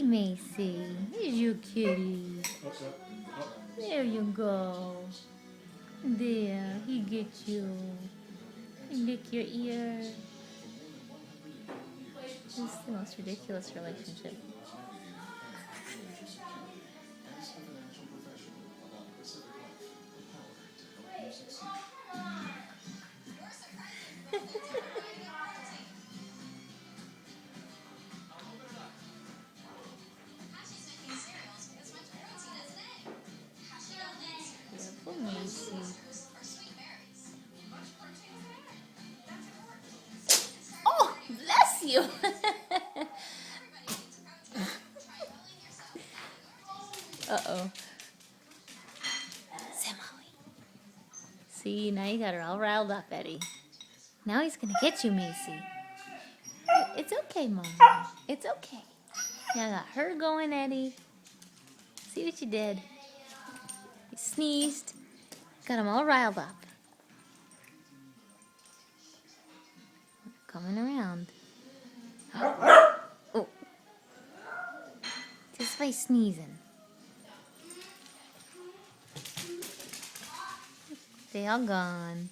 Hey, Macy. Here's your kitty. There you go. There, he gets you. He lick your ear. This is the most ridiculous relationship. Careful, Macy. Oh, bless you. Uh-oh. Simoy. See, now you got her all riled up, Eddie. Now he's gonna get you, Macy. It's okay, Mom. It's okay. Now I got her going, Eddie. See what you did? You sneezed. Got him all riled up. Coming around. Oh. Just by sneezing. They all gone.